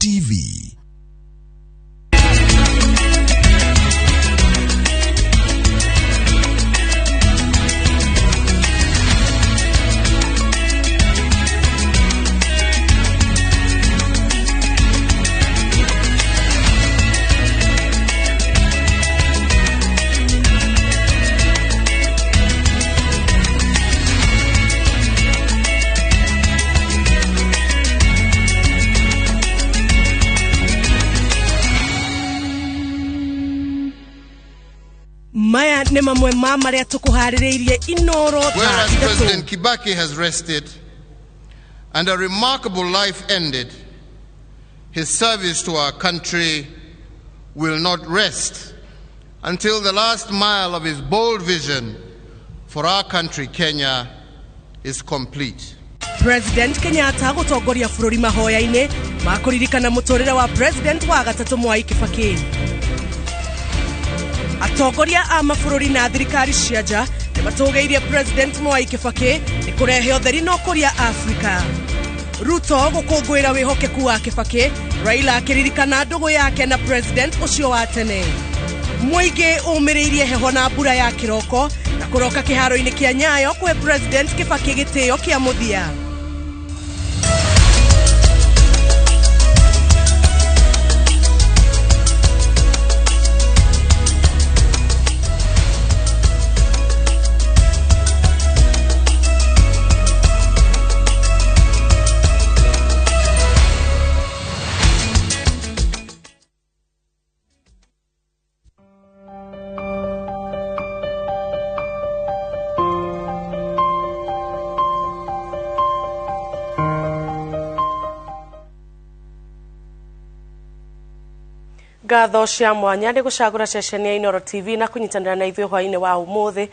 TV. Whereas President Kibaki has rested and a remarkable life ended, his service to our country will not rest until the last mile of his bold vision for our country, Kenya, is complete. President Kenyatta gutongoria bururi mahoya-ine makuririkana mutorere wa President wa gatatu Mwai Kibaki. Atongoria a mabũrũri na thirikari cia nja nimatũgĩirie President Mwai Kibaki ni kurehe ũtheri na ũkũria Afrika. Ruto gũkũngũĩra wĩhokeku wa Kibaki, Raila akĩririkana ndũgũ yake na President ũcio wa tene. Mũingĩ ũmĩrĩirie heho na mbura ya kĩroko na kũroka kĩharo-inĩ kĩa Nyayo kwĩ President Kibaki gĩtĩo kĩa mũthia. Ngatho cia mwanya nĩ gũcagũra ceceni ya Inooro TV na kũnyitanĩra na ithuĩ hwaĩ-inĩ wa ũmũthĩ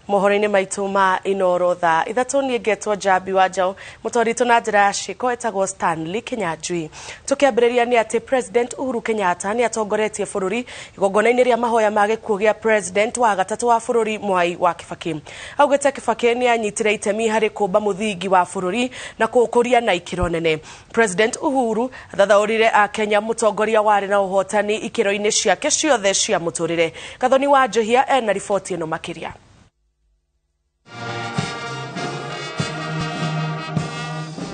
mohoro-inĩ maitũ ma Inooro Thaa. Ithatu niĩ ngetwo Njambi wa Njaũ, mũtwarĩtwo na njĩra ya ciĩko etagwo Stanley Kinyanjui. Tũkĩambĩrĩria nĩ atĩ President Uhuru Kenyatta nĩ atongoretie bũrũri igongona-inĩ rĩa mahoya ma gĩkuũ gĩa President wa gatatu wa bũrũri Mwai wa Kibaki. Augĩte Kibaki nĩ anyitire itemi harĩ kũmba mũthingi wa bũrũri na kũũkũria na ikĩro nene. President Uhuru athathaũrire a Kenya mũtongoria warĩ na ũhotani ikĩro-inĩ ciake ciothe cia mũtũrĩre. Gathoni wa Njohia ena riboti ĩno makĩria.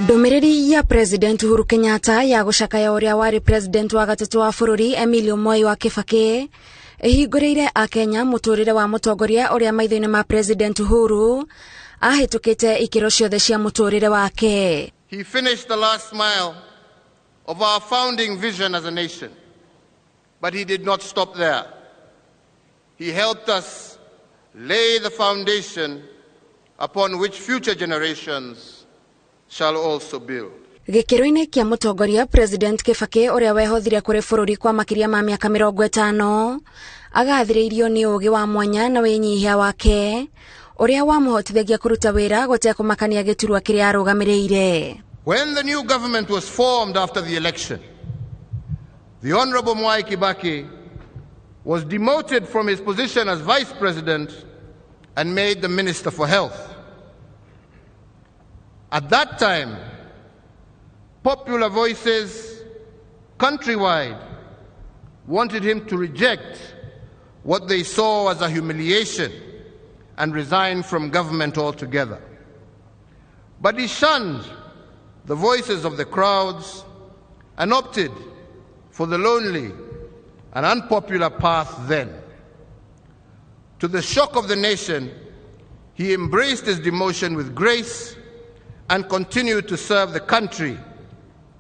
Ndomereri ya President Uhuru Kenyatta ya gucakaya uria wari President wa gatatu wa bũrũri Emilio Mwai wa Kibaki ihingũrĩire a Kenya mũtũrĩre wa mũtongoria uria maitho-inĩ ma President Uhuru ahĩtũkĩte ikĩro ciothe cia mũtũrĩre wake. He finished the last mile of our founding vision as a nation, but he did not stop there. He helped us lay the foundation upon which future generations shall also build. Gĩkĩro-inĩ kĩa mũtongoria President Kibaki uria wehothire kũrĩ bũrũri kwa makĩria ma mĩaka 50 agathĩrĩirio nĩ ũgĩ wa mwanya na wĩnyihia wake uria wamũhotithagia kũruta wĩra gũtekũmakania gĩturwa kĩrĩa arũgamĩrĩire. When the new government was formed after the election, the Honorable Mwai Kibaki was demoted from his position as Vice President and made the Minister for Health. At that time, popular voices countrywide wanted him to reject what they saw as a humiliation and resign from government altogether. But he shunned the voices of the crowds and opted for the lonely and unpopular path then. To the shock of the nation, he embraced his demotion with grace and continued to serve the country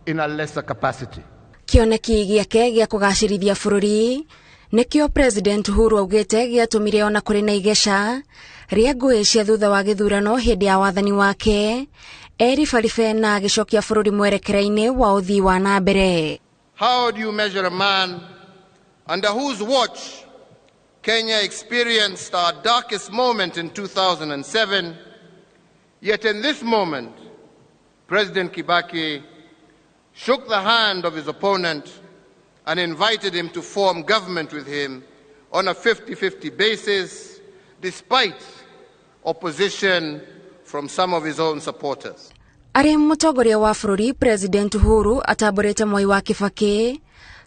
in a lesser capacity. Kĩoneki gĩake gĩa kũgacĩrithia bũrũri nĩkĩo President Uhuru augĩte gĩatũmire ona kũrĩ na igeca rĩa ngũĩ cia thutha wa gĩthurano hĩndĩ ya wathani wake eribaribe na agĩcokia bũrũri mwerekera-inĩ wa ũthii wa na mbere. How do you measure a man under whose watch Kenya experienced our darkest moment in 2007? Yet in this moment, President Kibaki shook the hand of his opponent and invited him to form government with him on a 50-50 basis, despite opposition from some of his own supporters. Ari mutongoria wa bururi President Uhuru ataborete Mwai wa Kibaki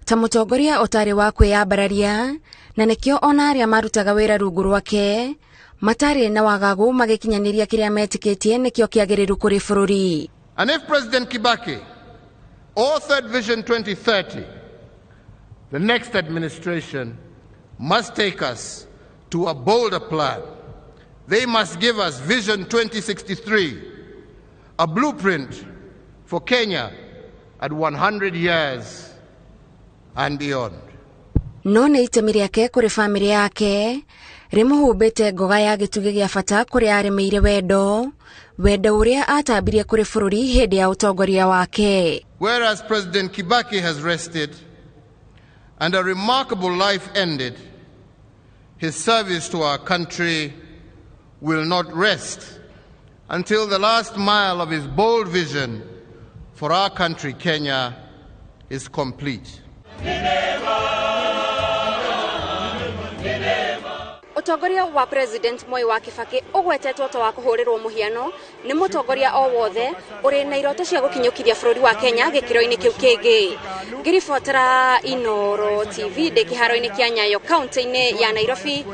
ta mutongoria otari wa kwiyambararia na nikio ona aria marutaga wira rungu rwake matari na wagagu magikinyaniria kiria metikitie nikio kiagiriru kuri bururi. And if President Kibaki authored Vision 2030, the next administration must take us to a bolder plan. They must give us Vision 2063, a blueprint for Kenya at 100 years and beyond. No ne itemi riake kuri family yake rimuhumbite ngoga ya gitugi gia bata kuri aremeire wendo uria atambirie kuri bururi hindi ya utongoria wake. Whereas President Kibaki has rested and a remarkable life ended, his service to our country will not rest until the last mile of his bold vision for our country, Kenya, is complete. Utongoria wa President Mwai wa Kibaki ugwetetwo to wa kuhurirwo muhiano ni mutongoria o wothe uri na iroto cia gukinyukiria bururi wa Kenya gikiro-ini kiu kingi. Ngiribotera Inooro TV de kiharo-ini kia Nyayo county-ini ya Nairobi,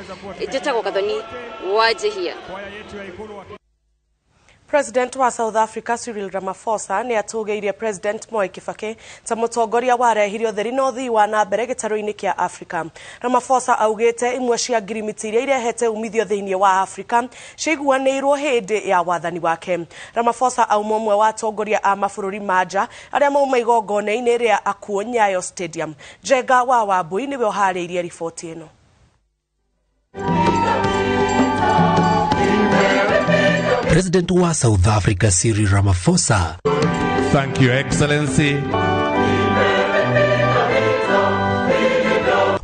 njitagwo Gathoni Wanjihia. President wa South Africa Cyril Ramaphosa ni atugeirie President Mwai Kibaki ta mutongoria warehirio theri no thii wa na mbere gitaro-ini kia Africa. Ramaphosa augite imwe cia ngirimiti iria irehete umithio thiini wa Africa ciiguanirwo hindi ya wathani wake. Ramaphosa aumwe wa atongoria a mabururi manja aria mauma igongona-ini ria akuo Nyayo Stadium. Jega wa Wambui niwe ohariirie riboti ino. President wa South Africa Cyril Ramaphosa. Thank you, Excellency.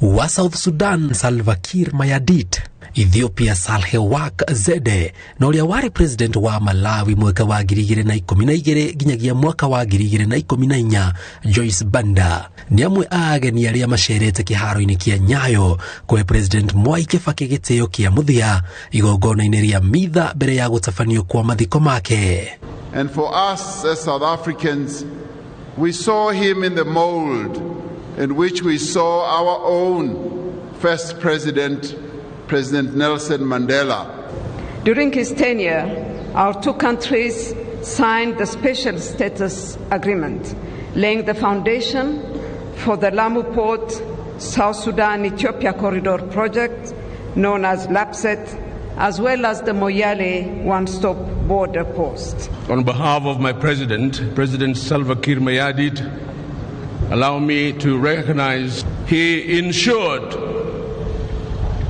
Wa South Sudan Salva Kiir Mayardit. Ethiopia Salhe Wak Zede na uria wari president wa Malawi mwaka wa 2012 ginyagia mwaka wa 2014 Joyce Banda ni amwe ageni aria macerete kiharo-ini kia Nyayo kwa President Mwai Kibaki gitio kia muthia igongona-ini ria mitha mbere ya gutafanio kwa mathiko make. And for us as South Africans, we saw him in the mold in which we saw our own first president, President Nelson Mandela. During his tenure, our two countries signed the Special Status Agreement, laying the foundation for the Lamu Port South Sudan-Ethiopia Corridor project, known as LAPSET, as well as the Moyale One-Stop Border Post. On behalf of my President Salva Kiir Mayardit, allow me to recognize he ensured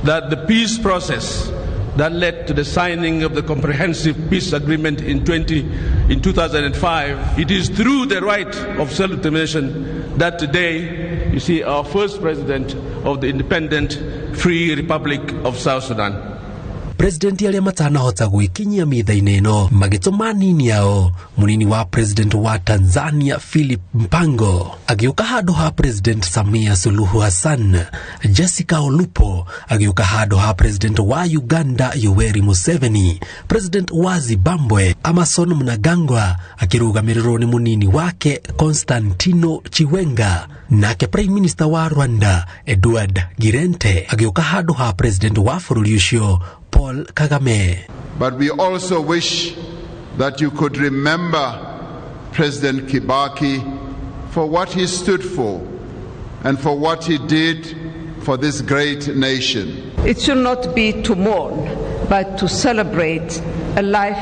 that the peace process that led to the signing of the Comprehensive Peace Agreement in 2005, it is through the right of self-determination that today you see our first president of the independent Free Republic of South Sudan. President aria matanahota gwikinyia mitha-ini ino magituma nini yao munini wa president wa Tanzania Philip Mpango agiuka handu ha President Samia Suluhu Hassan. Jessica Olupo agiuka handu ha President wa Uganda Yoweri Museveni. President wa Zimbabwe Emmerson Mnangagwa akirugamirwo ni munini wake Constantino Chiwenga. Nake Prime Minister wa Rwanda Edward Girente agiuka handu ha President wa bururi ucio Paul Kagame. But we also wish that you could remember President Kibaki for what he stood for and for what he did for this great nation. It should not be to mourn, but to celebrate a life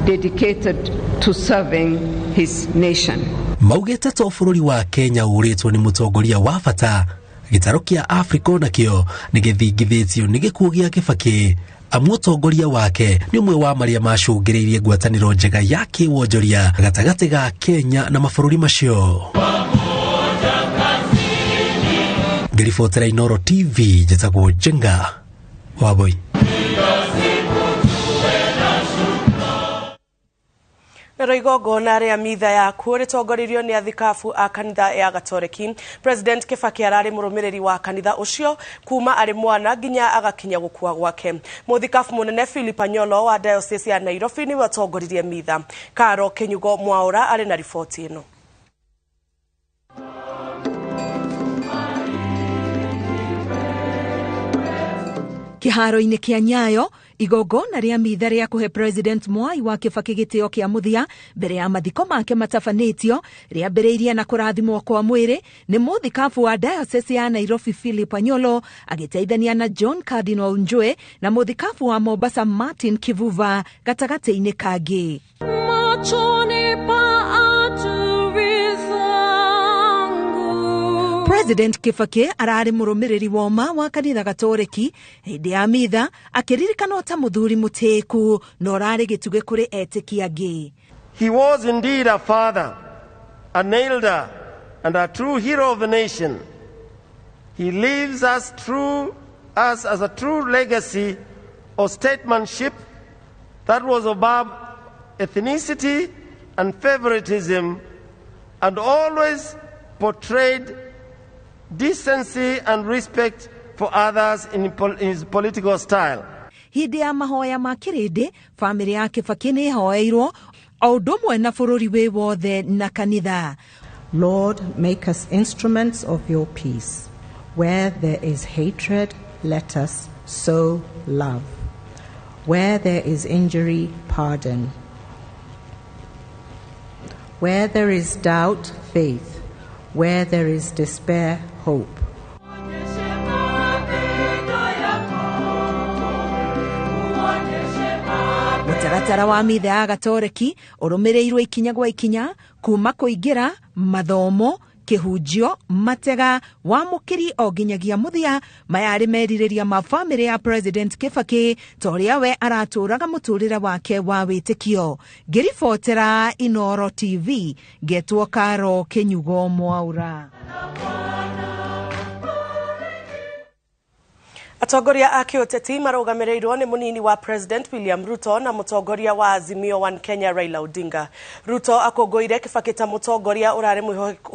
dedicated to serving his nation. Maugete to bururi wa Kenya uritwo ni mutongoria wa bata gitaro kia Africa nakio nigithingithitio nigikuo gia Kibaki. Amutongoria wake ni umwe wa maria macungiriirie ngwataniro njega ya kiwonjoria gatagati ga Kenya na mabururi macio. Graceful Inooro TV njitagwo Jenga Wambui. Na igongona rĩa mitha ya kuo rĩtongoririo nĩ athikabu a kanitha ya Gatoreki. President Kibaki ararĩ mũrũmĩrĩri wa kanitha ũcio kuma arĩ mwana nginya agakinya gũkua gwake. Mũthikabu mũnene Philip Anyolo wa diocese ya Nairobi nĩwe watongoririe mitha. Karo Kenyugo Mwaura arĩ na riboti ĩno. Kiharo-inĩ kĩa Nyayo, igongona rĩa mitha rĩa kũhe President Mwai wa Kibaki gĩtĩo kĩa mũthia mbere ya mathiko make matabanĩtio rĩambĩrĩirie na kũrathimwo kwa mwĩrĩ nĩ mũthikabu wa diocese ya Nairobi Philip Anyolo agĩteithania na John Cardinal Njue na mũthikabu wa Mombasa Martin Kivuva gatagatĩ-inĩ kangĩ. President Kibaki ararĩ mũrũmĩrĩri woma wa kanitha Gatoreki hĩndĩ ya mitha akĩririkanwo ta mũthuri mũtĩku na ũrarĩ gĩtugĩ kũrĩ etĩkia angĩ. He was indeed a father, an elder, and a true hero of the nation. He leaves us as a true legacy of statesmanship that was above ethnicity and favoritism and always portrayed decency and respect for others in his political style. Hĩndĩ ya mahoya ma kĩrĩndĩ, famĩlĩ ya Kibaki nĩ hoeirwo o ũndũ ũmwe na bũrũri wĩ wothe na kanitha. Lord, make us instruments of your peace. Where there is hatred, let us sow love. Where there is injury, pardon. Where there is doubt, faith. Where there is despair, hope. Mũtaratara wa mitha ya Gatoreki ũrũmĩrĩirwo ikinya gwa ikinya kuma kũingĩra, mathomo, kĩhunjio, matega, wamũkĩri o nginyagia mũthia mayarĩ merirĩria ma famĩlĩ ya President Kibaki torĩa we aratũraga mũtũrĩre wake wa wĩtĩkio. Ngĩribotera Inooro TV, ngetwo Karo Kenyugo Mwaura. Atongoria a kĩũteti marũgamĩrĩirwo nĩ mũnini wa President William Ruto na mũtongoria wa Azimio One Kenya Raila Odinga. Ruto akũngũire Kibaki ta mũtongoria ũrarĩ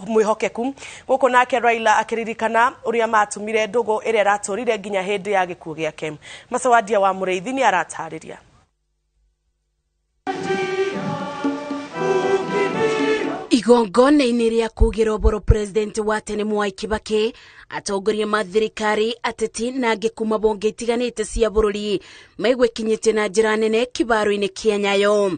mwĩhokeku, gũkũ nake Raila akĩririkana ũrĩa matumire ndũgũ ĩrĩa ratũrire nginya hĩndĩ ya gĩkuũ gĩake. Masawadia wa Mũrĩithi nĩ aratarĩria. Igongona-inĩ rĩa kũgĩra ũboro President wa tene Mwai Kibaki, atongoria ma thirikari, ateti na angĩ kuma bonge itiganĩte cia bũrũri maigwĩkinyĩtie na njĩra nene kĩbaro-inĩ kĩa Nyayo.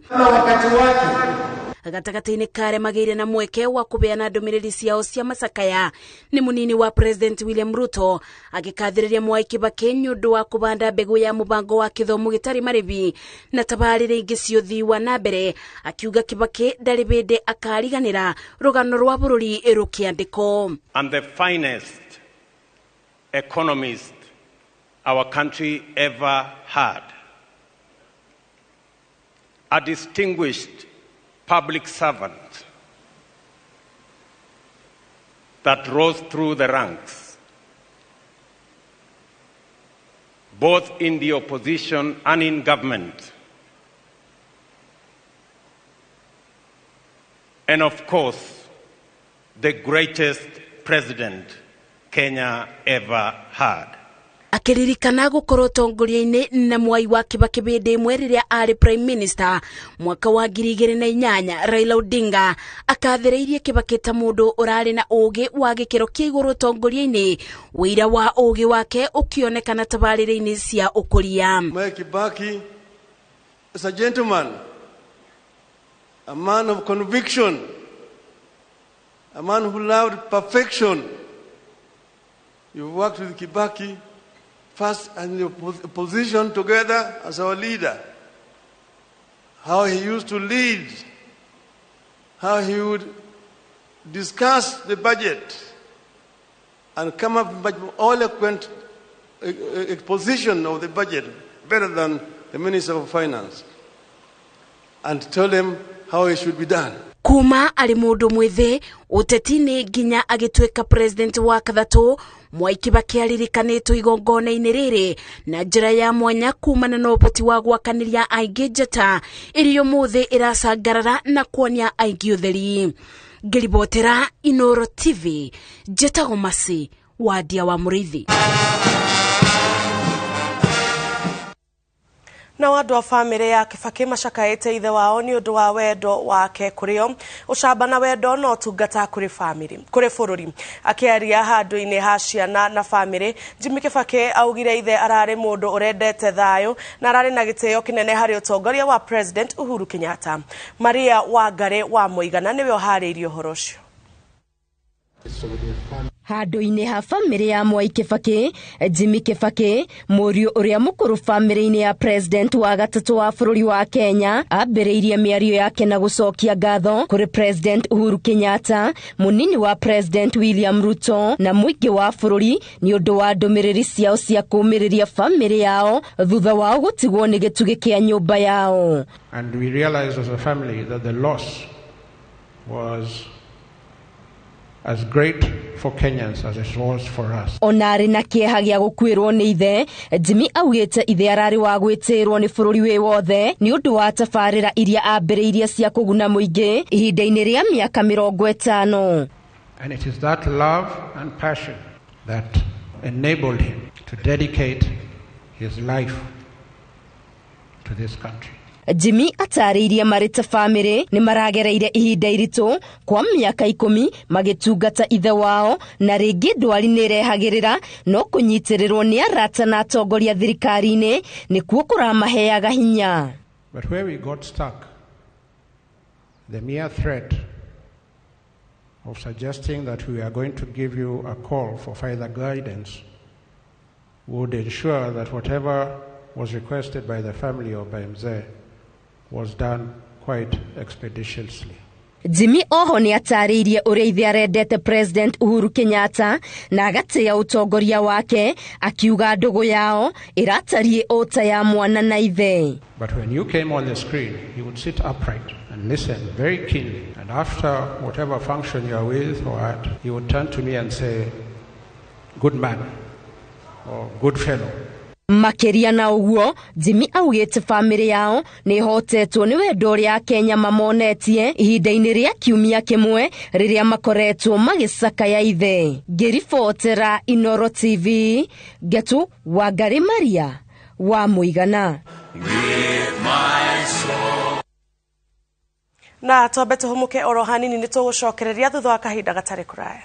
Gatagatĩ-inĩ kare magĩire na mweke wa kũbeana ndũmĩrĩri ciao cia macakaya nĩ mũnini wa President William Ruto agĩkathĩrĩria Mwai Kibaki nĩ ũndũ wa kũbanda mbegũ ya mũbango wa gĩthomo gĩtarĩ marĩhi na tabarĩra ingĩ cia ũthii wa na mbere, akiuga Kibaki ndarĩ bĩndĩ akariganĩra rũgano rwa bũrũri rũkĩandĩko. I'm the finest economist our country ever had. A distinguished public servant that rose through the ranks, both in the opposition and in government. And of course, the greatest president Kenya ever had. Akĩririkana gũkorwo ũtongoria-inĩ na Mwai wa Kibaki hĩndĩ ĩmwe rĩrĩa arĩ Prime Minister mwaka wa 2008, Raila Odinga akathĩrĩirie Kibaki ta mũndũ ũrarĩ na ũũgĩ wa gĩkĩro kĩa igũrũ ũtongoria-inĩ, wĩira wa ũũgĩ wake ũkĩonekana tabarĩra-inĩ cia ũkũria. Mwai Kibaki is a gentleman, a man of conviction, a man who loved perfection. You worked with Kibaki first in the opposition together as our leader. How he used to lead, how he would discuss the budget and come up with eloquent exposition of the budget, better than the Minister of Finance, and tell him how it should be done. kuma ari mundu mwithi uteti-ini nginya agituika president wa kathatu Mwai Kibaki aririkanitwo igongona-ini riri na njira ya mwanya kumana na upoti wa gwakaniria aingi njata iri umuthi iracangarara na kuonia aingi utheri. Ngiribotera Inooro TV, njetago Masi Wadia wa Muriithi. Na andu a family ya Kibaki macakaite ithe wao ni undu wa wendo wake kurio ucamba na wendo no tungata kuri family kuri bururi. Akiaria handu-ini ha ciana na family, Jimmy Kibaki augire ithe arari mundu urendete thayo na arari na gitio kinene hari utongoria wa President Uhuru Kenyatta. Maria Wangari wa Muigana niwe ohariirie uhoro ucio. Handu-ini ha family ya Mwai Kibaki, Jimmy Kibaki, muriu uria mukuru family-ini ya President wa gatatu wa bururi wa Kenya, ambiriirie miario yake na gucokia ngatho kuri President Uhuru Kenyatta, munini wa President William Ruto na muingi wa bururi ni undu wa ndumiriri ciao cia kumiriria family yao thutha wao gutigwo ni gitugi kia nyumba yao. And we realized as a family that the loss was as great for Kenyans as it was for us. Onari na kieha gia gukwirwo ni ithe, Jimmy augite ithe arari wa gwitirwo ni bururi wi wothe ni undu wa tabarira iria ambiriirie cia kuguna muingi ihinda-ini ria miaka 50. And it is that love and passion that enabled him to dedicate his life to this country. Jimmy atariirie marita family ni maragereire ihinda iritu kwa miaka 10 magitungata ithe wao na ringi ndwari ni rehagirira no kunyitirirwo ni arata na atongoria thirikari-ini ni kuo kuramaheaga hinya. But where we got stuck, the mere threat of suggesting that we are going to give you a call for further guidance would ensure that whatever was requested by the family or by Mzee was done quite expeditiously. Jimmy oho ni atariirie uria ithe arendete President Uhuru Kenyatta na agatia utongoria wake akiuga ndugu yao iratarie ota ya mwana na ithe. But when you came on the screen, he would sit upright and listen very keenly, and after whatever function you are with or at, he would turn to me and say, "Good man," or "Good fellow." Makeria na uguo, Jimmy augite family yao ni hotetwo ni wendo uria Kenya mamonetie ihinda-ini ria kiumia kimwe riria makoretwo magicakaya ithe. Ngiribotera Inooro TV, Getu Wangari Maria wa Muigana. Na twambe tuhumuke oro hanini ni tugucokereria thutha wa kahinda gatari kuraya.